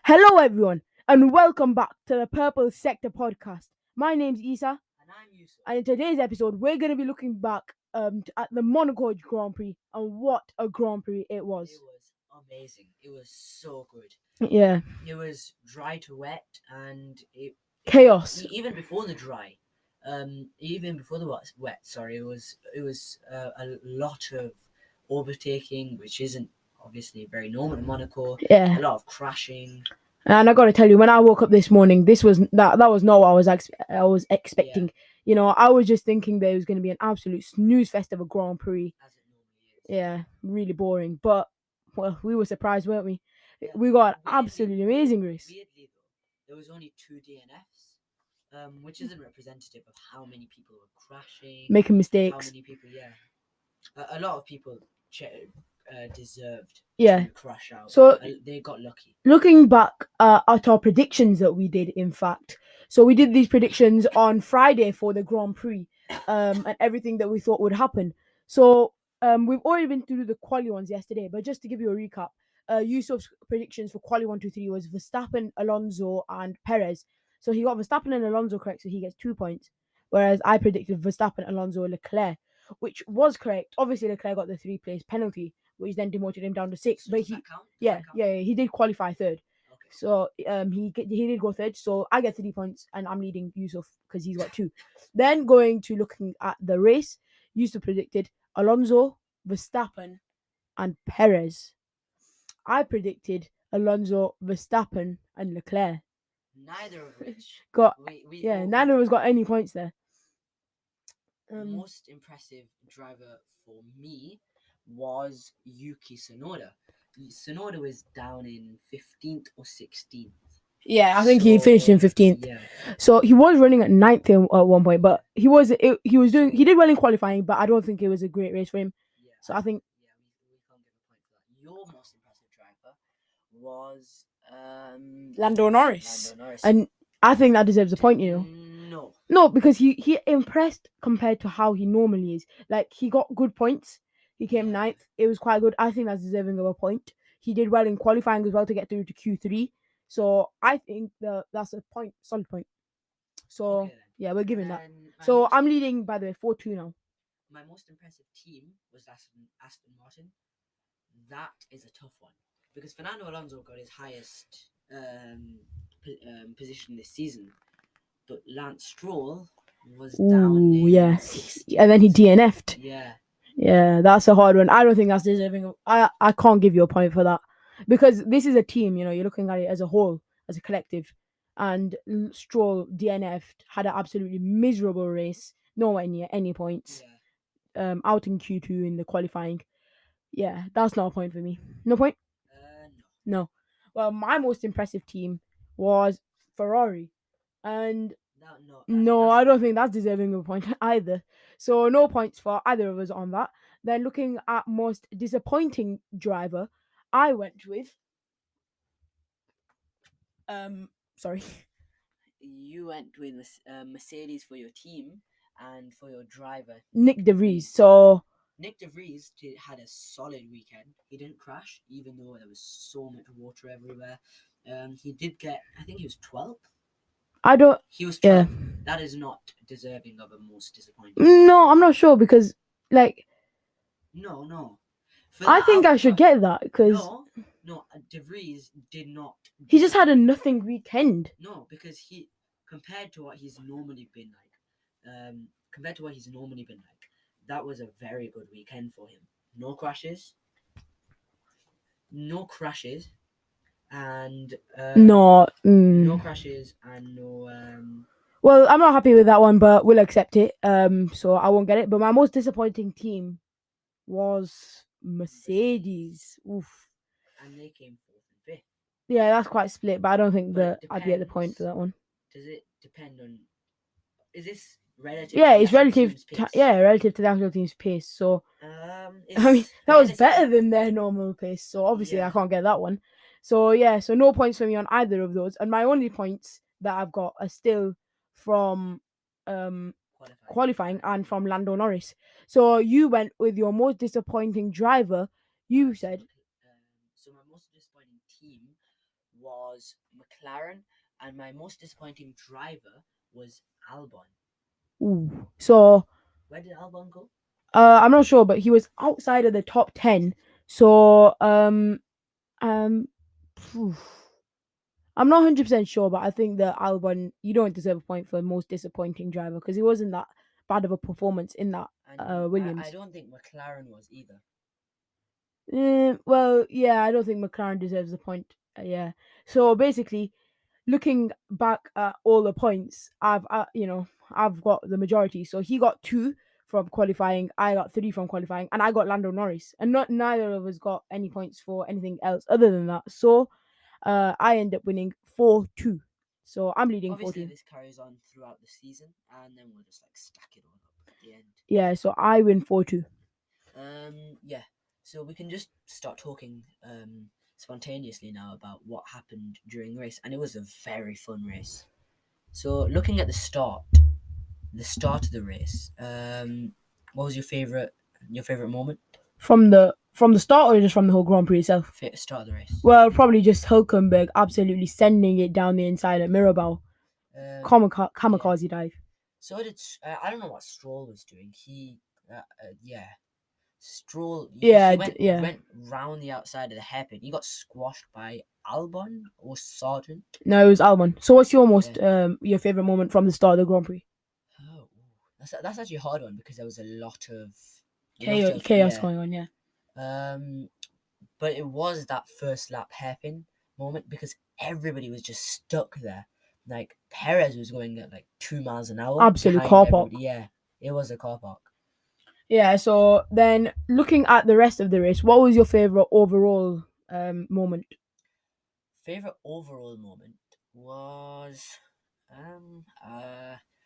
Hello, everyone, and welcome back to the Purple Sector podcast. My name's Isa, And I'm Yusuf. and in today's episode, we're going to be looking back at the Monaco Grand Prix and what a Grand Prix it was. It was amazing. It was so good. Yeah, It was dry to wet, and chaos. even before the dry, even before the wet. Sorry, it was a lot of overtaking, which isn't obviously very normal in Monaco. Yeah, A lot of crashing. and I got to tell you, when I woke up this morning, this was that was not what I was expecting. You know, I was just thinking there was going to be an absolute snooze fest of a Grand Prix. As it normally is. Yeah, really boring, but well, we were surprised, weren't we? Yeah. We got an Weirdly- absolutely amazing race. Weirdly though, there was only 2 DNFs, which isn't representative of how many people were crashing, Making how mistakes. many people. A lot of people deserved Yeah. to crash out. So They got lucky. looking back at our predictions that we did, in fact, so we did these predictions on Friday for the Grand Prix, and everything that we thought would happen. So we've already been through the quali ones yesterday, but just to give you a recap, Yusuf's predictions for quali 1, 2, 3 was Verstappen, Alonso, and Perez. So he got Verstappen and Alonso correct, so he gets 2 points. Whereas I predicted Verstappen, Alonso, Leclerc, which was correct. Obviously, Leclerc got the 3-place penalty, which then demoted him down to 6. So But does he, that count? he did qualify third. Okay. So he did go third. So I get 3 points, and I'm leading Yusuf because he's got 2. Then going to looking at the race, Yusuf predicted Alonso, Verstappen, and Perez. I predicted Alonso, Verstappen, and Leclerc. Neither of which Got we neither of us got any points there. The most impressive driver for me was Yuki Tsunoda. Tsunoda was down in 15th or 16th. Yeah, I think he finished in 15th. Yeah. So he was running at 9th at one point, but he did well in qualifying, but I don't think it was a great race for him. Yeah. So I think we can't give a point for that. Your most impressive driver was Lando Norris. Lando Norris. And I think that deserves a point, you know. No, because he impressed compared to how he normally is. Like, he got good points. He came 9th. It was quite good. I think that's deserving of a point. He did well in qualifying as well to get through to Q3. So I think that's a point, solid point. So Okay, then. yeah, we're giving that. And So I'm leading, by the way, 4-2 now. my most impressive team was Aston Martin. That is a tough one because Fernando Alonso got his highest position this season, but Lance Stroll was down in 16th. And then he DNF'd. Yeah. Yeah, that's a hard one. I don't think that's deserving. I can't give you a point for that because this is a team. You know, you're looking at it as a whole, as a collective. And Stroll DNF'd, had an absolutely miserable race, nowhere near any points. Yeah. Out in Q2 in the qualifying. Yeah, that's not a point for me. No point? No. Well, my most impressive team was Ferrari. And I don't think that's deserving of a point either. So no points for either of us on that. Then looking at most disappointing driver, I went with sorry. You went with Mercedes for your team and for your driver, Nick De Vries. So Nick De Vries had a solid weekend. He didn't crash, even though there was so much water everywhere. He did get, I think he was 12th. He was 12th. Yeah. That is not deserving of a most disappointing. No, I'm not sure because, like... No. I think I should get that because... No, De Vries did not... He just had a nothing weekend. No, because he... Compared to what he's normally been like... that was a very good weekend for him. No crashes. And... No crashes and no... Well, I'm not happy with that one, but we'll accept it. So I won't get it. But my most disappointing team was Mercedes. Oof. And they came 4th and 5th. Yeah, that's quite split, but I don't think that I'd get the point for that one. Does it depend on... Is this relative? Yeah, it's relative. Relative to the actual team's pace. So I mean, that was better than their normal pace. So obviously, I can't get that one. So yeah, so no points for me on either of those. And my only points that I've got are still from qualifying and from Lando Norris. So you went with your most disappointing driver. You said. So my most disappointing team was McLaren, and my most disappointing driver was Albon. Ooh. So Where did Albon go? I'm not sure, but he was outside of the top 10. So um phew. I'm not 100% sure, but I think that Albon, you don't deserve a point for most disappointing driver because he wasn't that bad of a performance in that And I Williams. don't think McLaren was either. Well, yeah, I don't think McLaren deserves a point. Yeah. So basically, looking back at all the points, I've got the majority. So he got 2 from qualifying, I got 3 from qualifying, and I got Lando Norris, and not neither of us got any points for anything else other than that. So, I end up winning 4-2. So I'm leading Obviously, 4-2. this carries on throughout the season, and then we'll just like stack it all up at the end. Yeah. So I win 4-2. Yeah. So we can just start talking spontaneously now about what happened during the race, and it was a very fun race. So looking at the start of the race, what was your favorite moment? From the start or just from the whole Grand Prix itself? Start of the race. Well, probably just Hulkenberg absolutely sending it down the inside at Mirabel. Kamikaze dive. So did I don't know what Stroll was doing. Stroll. Yeah, He went round the outside of the hairpin. He got squashed by Albon or Sargent. No, it was Albon. So what's your favorite moment from the start of the Grand Prix? Oh, that's actually a hard one because there was a lot of Chaos going on. Yeah. But it was that first lap hairpin moment because everybody was just stuck there. Like Perez was going at like 2 miles an hour. Absolute car park. Yeah, it was a car park. Yeah. So then, looking at the rest of the race, what was your favorite overall moment? Favorite overall moment was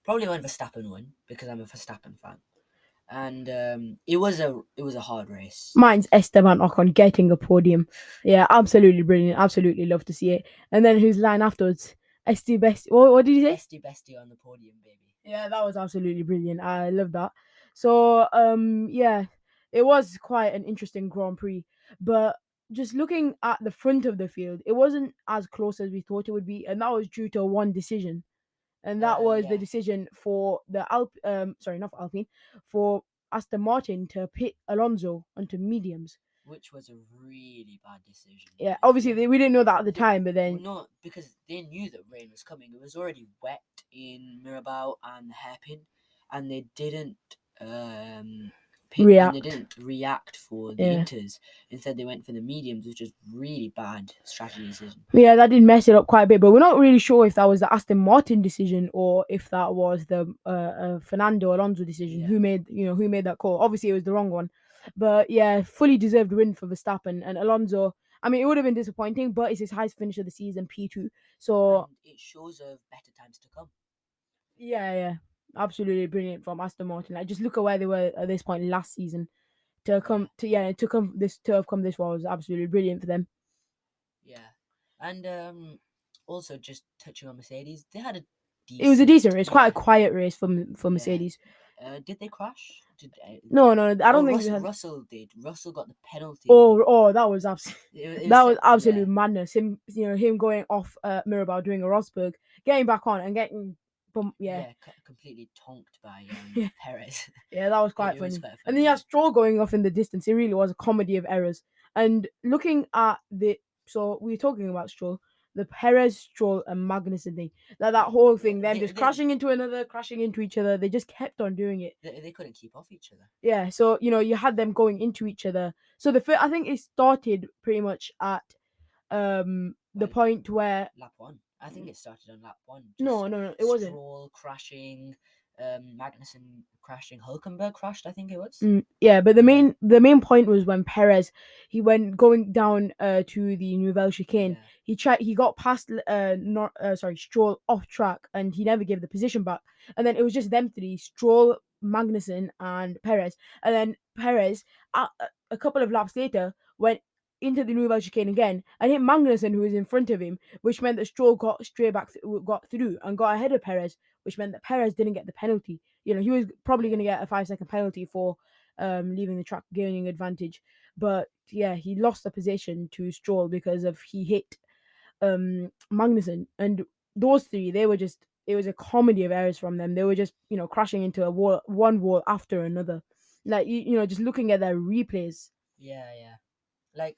probably when Verstappen won because I'm a Verstappen fan, and it was a hard race. Mine's Esteban Ocon getting a podium. Yeah, absolutely brilliant. Absolutely love to see it. And then his line afterwards, Esti Best. What did you say? Esti Bestie on the podium, baby. Yeah, that was absolutely brilliant. I love that. So yeah, it was quite an interesting Grand Prix. But just looking at the front of the field, it wasn't as close as we thought it would be, and that was due to one decision. And that was the decision for the sorry, not for Alpine, for Aston Martin to pit Alonso onto mediums, which was a really bad decision. Yeah, obviously we didn't know that at the time, but then no, because they knew that rain was coming. It was already wet in Mirabel and the hairpin, and they didn't react. And they didn't react for the inters. Instead, they went for the mediums, which is really bad strategy decision. Yeah, that did mess it up quite a bit, but we're not really sure if that was the Aston Martin decision or if that was the Fernando Alonso decision. Who made that call? Obviously, it was the wrong one, but yeah, fully deserved win for Verstappen and Alonso. I mean, it would have been disappointing, but it's his highest finish of the season, P2. So and it shows of better times to come. Yeah, absolutely brilliant from Aston Martin. Like, just look at where they were at this point last season. To have come this far was absolutely brilliant for them. Yeah, and also just touching on Mercedes, they had it was a decent race, quite a quiet race for Mercedes. Did they crash? No, I don't think Russell did. Russell got the penalty. That was absolute Yeah. madness. Him going off Mirabel doing a Rosberg, getting back on and getting completely tonked by Perez. Yeah, that was quite funny. And then you have Stroll going off in the distance. It really was a comedy of errors. And looking at so we were talking about Stroll, the Perez, Stroll, and Magnussen thing. That whole thing, them just crashing into each other. They just kept on doing it. They couldn't keep off each other. Yeah, so you had them going into each other. So I think it started pretty much at the point where lap 1. I think it started on lap 1. No, it wasn't. Stroll crashing, Magnussen crashing, Hulkenberg crashed. I think it was. Yeah, but the main point was when Perez he went going down to the Nouvelle chicane. Yeah. He got past Stroll off track and he never gave the position back. And then it was just them three: Stroll, Magnussen, and Perez. And then Perez, a couple of laps later, went into the Nouvelle chicane again and hit Magnussen, who was in front of him, which meant that Stroll got got through and got ahead of Perez, which meant that Perez didn't get the penalty. He was probably going to get a 5-second penalty for leaving the track, gaining advantage. But yeah, he lost the position to Stroll because he hit Magnussen, and those three, they were just, it was a comedy of errors from them. They were just, crashing into a wall, one wall after another. Like just looking at their replays. Yeah, yeah. Like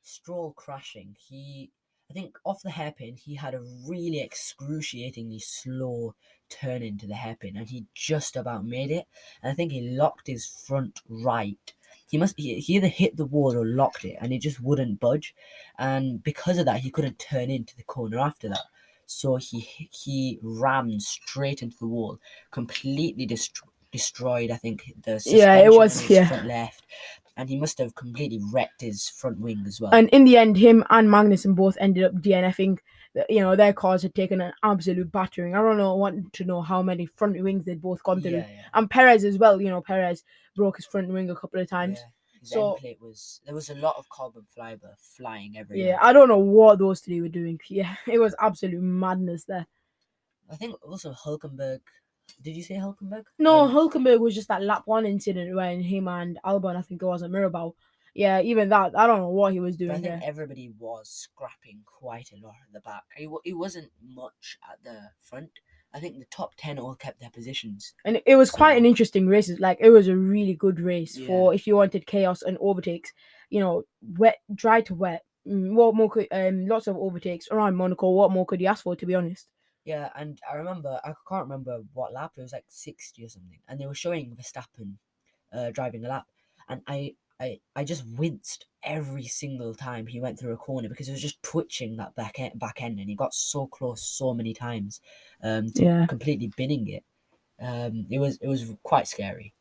Stroll crashing. I think off the hairpin, he had a really excruciatingly slow turn into the hairpin, and he just about made it. And I think he locked his front right. He either hit the wall or locked it, and he just wouldn't budge. And because of that, he couldn't turn into the corner after that. So he rammed straight into the wall, completely destroyed. I think the Yeah, it suspension on was. his Yeah. front left, and he must have completely wrecked his front wing as well. And in the end, him and Magnussen both ended up DNFing. Their cars had taken an absolute battering. I don't know, want to know how many front wings they'd both gone through. Yeah, yeah. And Perez as well. Perez broke his front wing a couple of times. Yeah. His end So plate there was a lot of carbon fiber flying everywhere. yeah, I don't know what those three were doing. Yeah, it was absolute madness there. I think also Hulkenberg. Did you say Hulkenberg? No, Hulkenberg was just that lap one incident when him and Albon, I think it was, at Mirabel. Yeah, even that, I don't know what he was But I doing think there. everybody was scrapping quite a lot at the back. It wasn't much at the front. I think the top 10 all kept their positions. And it was quite an So- interesting race. Like, it was a really good race for Yeah. if you wanted chaos and overtakes. Wet, dry to wet. What more could lots of overtakes around Monaco? What more could you ask for? To be honest. Yeah, and I can't remember what lap, it was like 60 or something, and they were showing Verstappen driving a lap, and I just winced every single time he went through a corner because it was just twitching that back end, and he got so close so many times to Yeah. completely binning it. It was quite scary.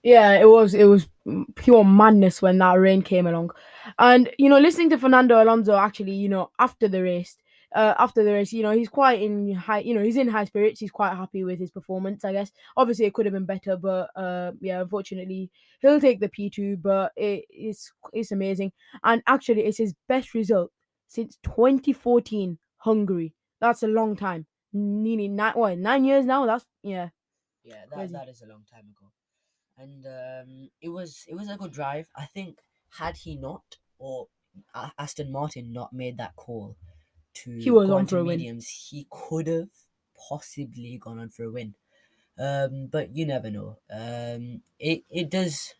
Yeah, it was pure madness when that rain came along. And listening to Fernando Alonso, actually, after the race, he's quite in high, he's in high spirits. He's quite happy with his performance, I guess. Obviously it could have been better, but yeah, unfortunately he'll take the P2, but it's amazing. And actually it's his best result since 2014 Hungary. That's a long time. Nearly 9 years now. That's Yeah, crazy. that is a long time ago. And it was a good drive. I think had he not, or Aston Martin not made that call He to was go on into for a win. mediums, he could have possibly gone on for a win. But you never know. It does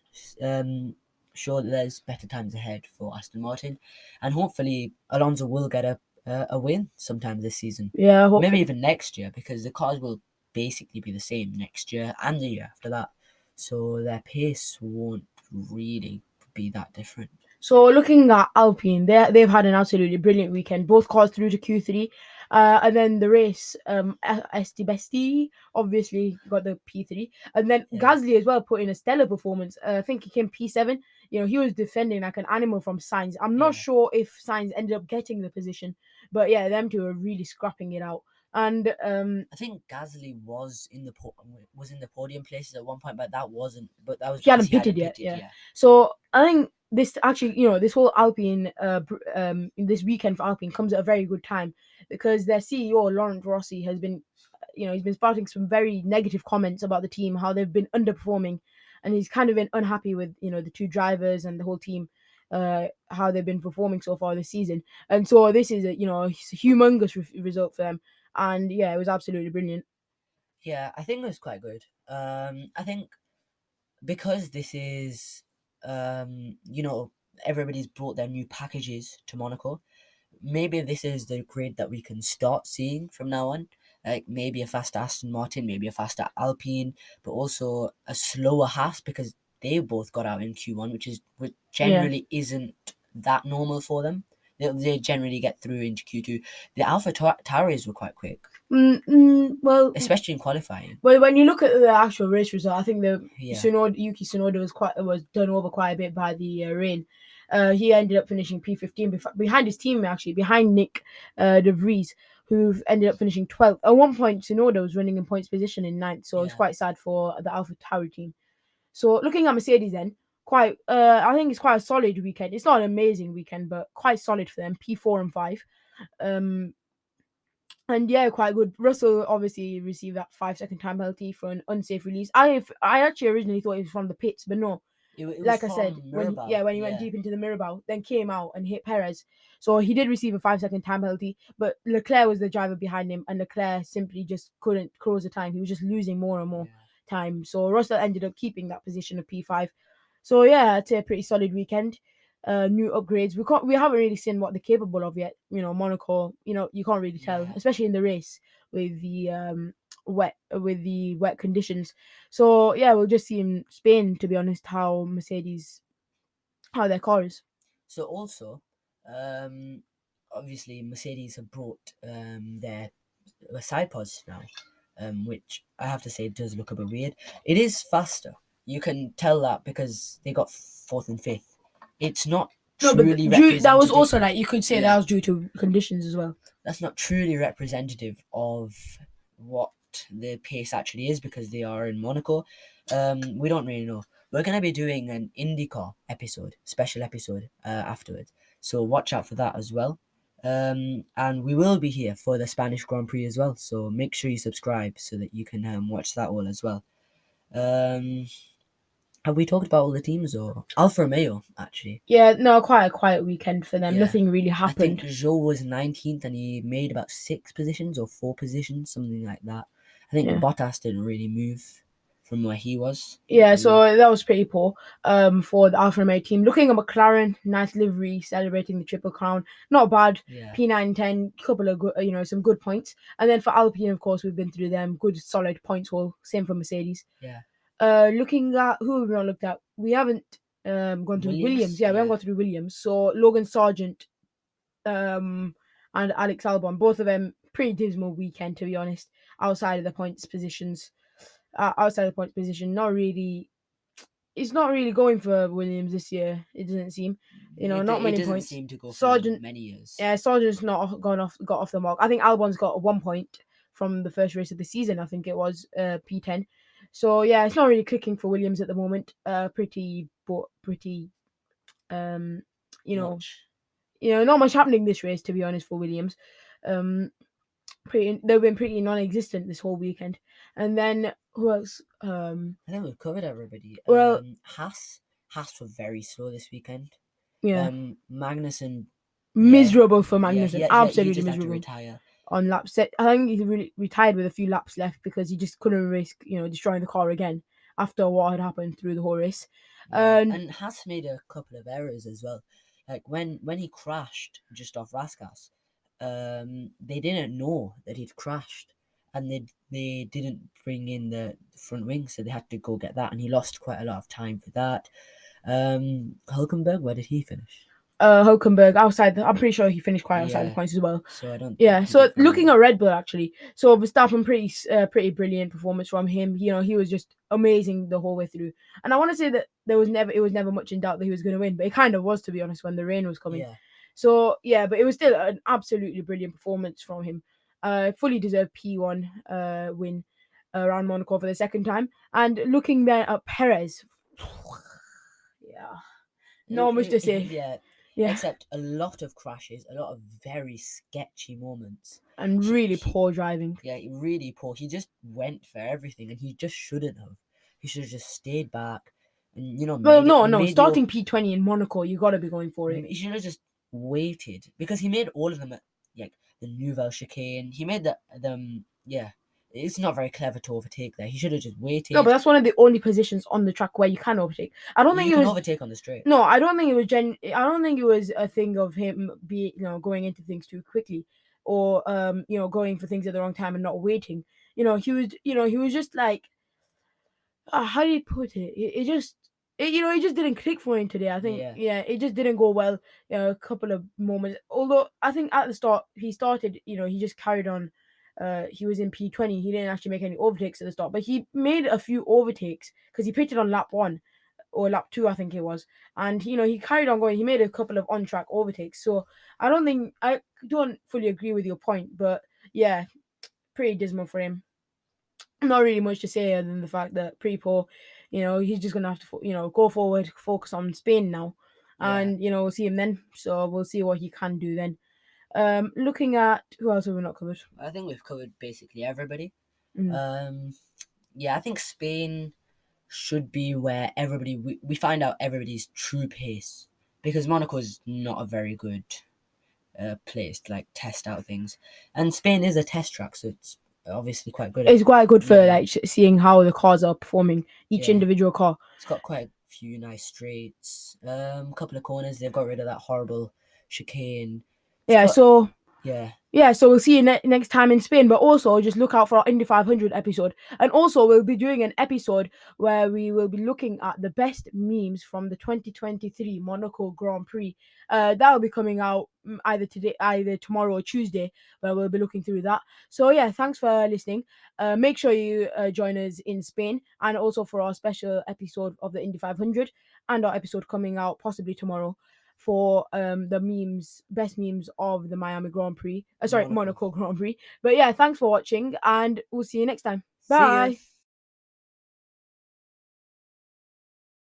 show that there's better times ahead for Aston Martin, and hopefully Alonso will get a win sometime this season. Yeah, hopefully. Maybe even next year, because the cars will basically be the same next year and the year after that. So their pace won't really be that different. So looking at Alpine, they've had an absolutely brilliant weekend. Both cars through to Q3, and then the race, Esti obviously got the P3, and then Yeah. Gasly as well put in a stellar performance. I think he came P7. He was defending like an animal from Sainz. I'm not Yeah. sure if Sainz ended up getting the position, but yeah, them two are really scrapping it out. And I think Gasly was in the podium places at one point, but that wasn't. But that was he because hadn't pitted yet. Yeah. Yeah. So I think this actually, this whole Alpine, this weekend for Alpine comes at a very good time because their CEO Laurent Rossi has been, he's been spouting some very negative comments about the team, how they've been underperforming, and he's kind of been unhappy with the two drivers and the whole team, how they've been performing so far this season. And so this is a humongous result for them, and yeah, it was absolutely brilliant. Yeah, I think it was quite good. I think because this is, everybody's brought their new packages to Monaco. Maybe this is the grid that we can start seeing from now on. Like maybe a faster Aston Martin, maybe a faster Alpine, but also a slower Haas because they both got out in Q1, which generally isn't that normal for them. They generally get through into Q2. The Alpha Tauris were quite quick, Well, especially in qualifying. Well, when you look at the actual race result, I think Yeah. Yuki Tsunoda was done over quite a bit by the rain. He ended up finishing P15 behind his team, actually, behind Nick De Vries, who ended up finishing 12th. At one point, Tsunoda was running in points position in 9th, so it's quite sad for the AlphaTauri team. So looking at Mercedes then, I think it's quite a solid weekend. It's not an amazing weekend, but quite solid for them, P4 and 5. And yeah, quite good. Russell obviously received that 5-second time penalty for an unsafe release. I actually originally thought it was from the pits, but no. It was like I said, from when Mirabel. when he went deep into the Mirabel, then came out and hit Perez. So he did receive a 5-second time penalty, but Leclerc was the driver behind him, and Leclerc simply just couldn't close the time. He was just losing more and more time. So Russell ended up keeping that position of P5. So yeah, it's a pretty solid weekend. New upgrades. We haven't really seen what they're capable of yet. Monaco. You can't really tell, Yeah. especially in the race with the wet conditions. So yeah, we'll just see in Spain, to be honest, how their car is. So also, obviously Mercedes have brought their side pods now, which I have to say does look a bit weird. It is faster. You can tell that because they got fourth and fifth. It's not No, but truly representative. that was also like you could say Yeah. that was due to conditions as well. That's not truly representative of what the pace actually is because they are in Monaco. We don't really know. We're going to be doing an IndyCar special episode afterwards. So watch out for that as well. And we will be here for the Spanish Grand Prix as well. So make sure you subscribe so that you can watch that all as well. Have we talked about all the teams or Alfa Romeo actually? Yeah, no, quite a quiet weekend for them. Yeah. Nothing really I happened. think Zhou was 19th and he made about 6 positions or 4 positions, something like that. I think Yeah. Bottas didn't really move from where he was. Yeah, so that was pretty poor for the Alfa Romeo team. Looking at McLaren, nice livery, celebrating the Triple Crown. Not bad. Yeah. P9, 10, couple of good, some good points. And then for Alpine, of course, we've been through them. Good, solid points haul. Same for Mercedes. Yeah. Looking at who have we not looked at? We haven't gone through Williams. Yeah, we haven't gone through Williams. So Logan Sargent and Alex Albon, both of them pretty dismal weekend, to be honest. Outside of the points positions. Not really. It's not really going for Williams this year. It doesn't seem. Not many It doesn't points. seem to go for Sargent, many years. yeah, Sargent's not got off the mark. I think Albon's got 1 point from the first race of the season. I think it was P10. So yeah, it's not really clicking for Williams at the moment. Pretty, not much happening this race, to be honest, for Williams. They've been pretty non-existent this whole weekend. And then who else? I think we've covered everybody. Well, Haas were very slow this weekend. Yeah. Magnussen. Miserable for Magnussen. Absolutely he just miserable. had to retire. On lap set, I think he's really retired with a few laps left because he just couldn't risk, destroying the car again after what had happened through the whole race. And Haas made a couple of errors as well. Like when he crashed just off Raskas, they didn't know that he'd crashed, and they didn't bring in the front wing, so they had to go get that, and he lost quite a lot of time for that. Hulkenberg, where did he finish? Hulkenberg outside. I'm pretty sure he finished quite outside the points as well. So I don't. Yeah. So looking at Red Bull actually, so Verstappen pretty brilliant performance from him. He was just amazing the whole way through. And I want to say that it was never much in doubt that he was going to win, but it kind of was, to be honest, when the rain was coming. Yeah. So yeah, but it was still an absolutely brilliant performance from him. Fully deserved P1 win around Monaco for the second time. And looking there at Perez, yeah, not much to say. Yeah. Except a lot of crashes, a lot of very sketchy moments. And really poor driving. Yeah, really poor. He just went for everything, and he just shouldn't have. He should have just stayed back. And, starting P20 in Monaco, you got to be going for it. He should have just waited, because he made all of them at, like, the Nouvelle Chicane. He made them, yeah. It's not very clever to overtake there. He should have just waited. No, but that's one of the only positions on the track where you can overtake. I don't think you can overtake on the straight. No, I don't think it was I don't think it was a thing of him going into things too quickly, or going for things at the wrong time and not waiting. He was just like, how do you put it? It just didn't click for him today. I think it just didn't go well. A couple of moments. Although I think at the start he started, he just carried on. He was in P20. He didn't actually make any overtakes at the start, but he made a few overtakes because he pitted on lap 1 or lap 2, I think it was. And he carried on going. He made a couple of on-track overtakes. So I don't fully agree with your point, but yeah, pretty dismal for him. Not really much to say other than the fact that pretty poor. He's just gonna have to go forward, focus on Spain now, and we'll see him then. So we'll see what he can do then. Looking at who else have we not covered? I think we've covered basically everybody. Mm. Yeah, I think Spain should be where we find out everybody's true pace, because Monaco is not a very good place to like test out things, and Spain is a test track, so it's obviously quite good. It's quite good for Yeah. like seeing how the cars are performing, each Yeah. individual car. It's got quite a few nice straights, couple of corners. They've got rid of that horrible chicane. Yeah, so yeah, so we'll see you next time in Spain, but also just look out for our Indy 500 episode. And also, we'll be doing an episode where we will be looking at the best memes from the 2023 Monaco Grand Prix. That will be coming out either tomorrow or Tuesday, where we'll be looking through that. So yeah, thanks for listening. Make sure you join us in Spain, and also for our special episode of the Indy 500, and our episode coming out possibly tomorrow for the best memes of the Miami Grand Prix. Monaco Grand Prix. But yeah, thanks for watching, and we'll see you next time. Bye.